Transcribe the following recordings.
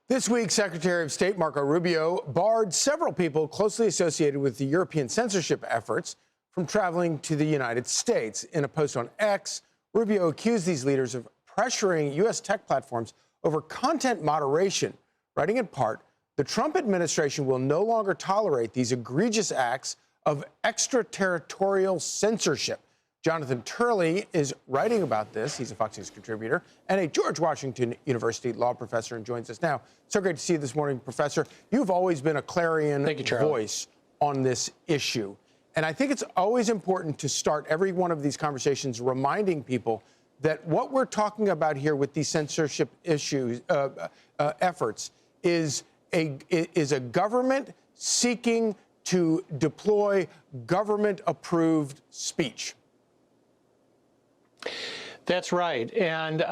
This week, Secretary of State Marco Rubio barred several people closely associated with the European censorship efforts from traveling to the United States. In a post on X, Rubio accused these leaders of pressuring U.S. tech platforms over content moderation, writing in part, "The Trump administration will no longer tolerate these egregious acts of extraterritorial censorship." Jonathan Turley is writing about this. He's a Fox News contributor and a George Washington University law professor and joins us now. So great to see you this morning, Professor. You've always been a clarion voice on this issue. And I think it's always important to start every one of these conversations reminding people that what we're talking about here with these censorship issues, efforts, is a government seeking to deploy government-approved speech. That's right. And,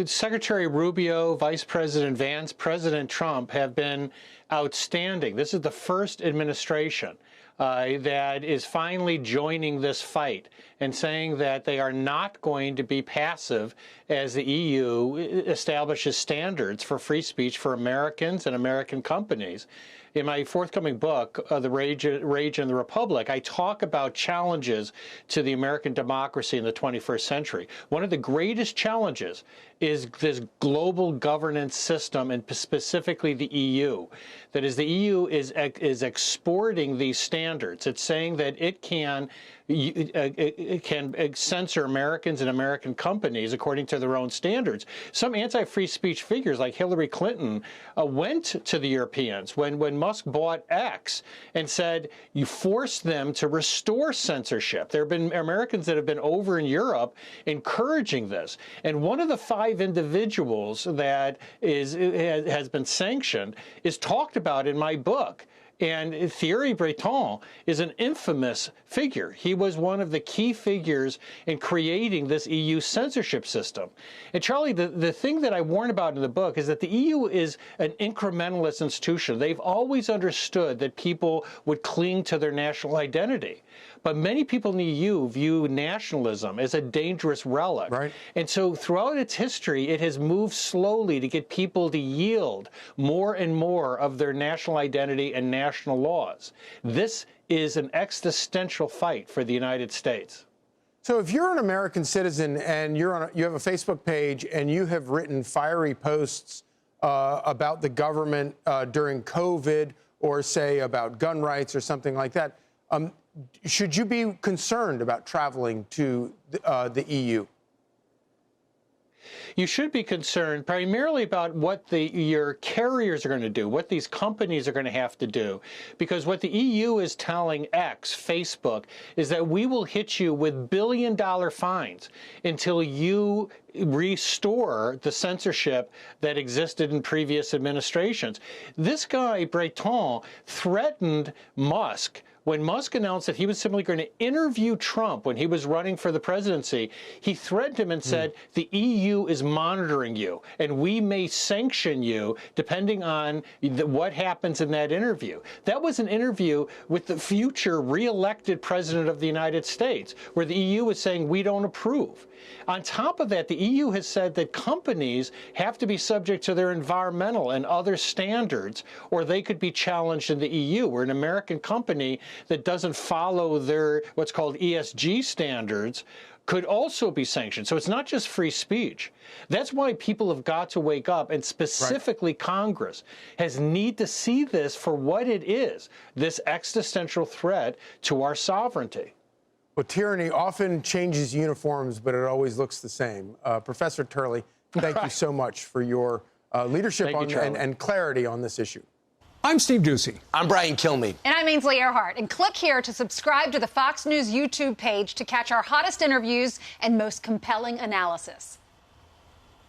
Secretary Rubio, Vice President Vance, President Trump have been outstanding. This is the first administration that is finally joining this fight and saying that they are not going to be passive as the EU establishes standards for free speech for Americans and American companies. In my forthcoming book, The Rage and the Republic, I talk about challenges to the American democracy in the 21st century. One of the greatest challenges is this global governance system, and specifically the EU. That is, the EU is exporting these standards. It's saying that it can censor Americans and American companies according to their own standards. Some anti-free speech figures like Hillary Clinton went to the Europeans when Musk bought X and said, you forced them to restore censorship. There have been Americans that have been over in Europe encouraging this. And one of the 5 individuals that has been sanctioned is talked about in my book. And Thierry Breton is an infamous figure. He was one of the key figures in creating this EU censorship system. And Charlie, the thing that I warn about in the book is that the EU is an incrementalist institution. They've always understood that people would cling to their national identity. But many people in the EU view nationalism as a dangerous relic. Right. And so throughout its history, it has moved slowly to get people to yield more and more of their national identity and national laws. This is an existential fight for the United States. So if you're an American citizen and you have a Facebook page and you have written fiery posts about the government during COVID, or say about gun rights or something like that, should you be concerned about traveling to the EU? You should be concerned primarily about what your carriers are going to do, what these companies are going to have to do. Because what the EU is telling X, Facebook, is that we will hit you with billion-dollar fines until you restore the censorship that existed in previous administrations. This guy, Breton, threatened Musk. When Musk announced that he was simply going to interview Trump when he was running for the presidency, he threatened him and said, the EU is monitoring you, and we may sanction you depending on what happens in that interview. That was an interview with the future re-elected president of the United States, where the EU is saying, we don't approve. On top of that, the EU has said that companies have to be subject to their environmental and other standards, or they could be challenged in the EU. We're an American company that doesn't follow their what's called ESG standards could also be sanctioned. So it's not just free speech. That's why people have got to wake up, and specifically Congress has need to see this for what it is, this existential threat to our sovereignty. Well, tyranny often changes uniforms, but it always looks the same. Professor Turley, thank you so much for your leadership and clarity on this issue. I'm Steve Doocy. I'm Brian Kilmeade. And I'm Ainsley Earhart. And click here to subscribe to the Fox News YouTube page to catch our hottest interviews and most compelling analysis.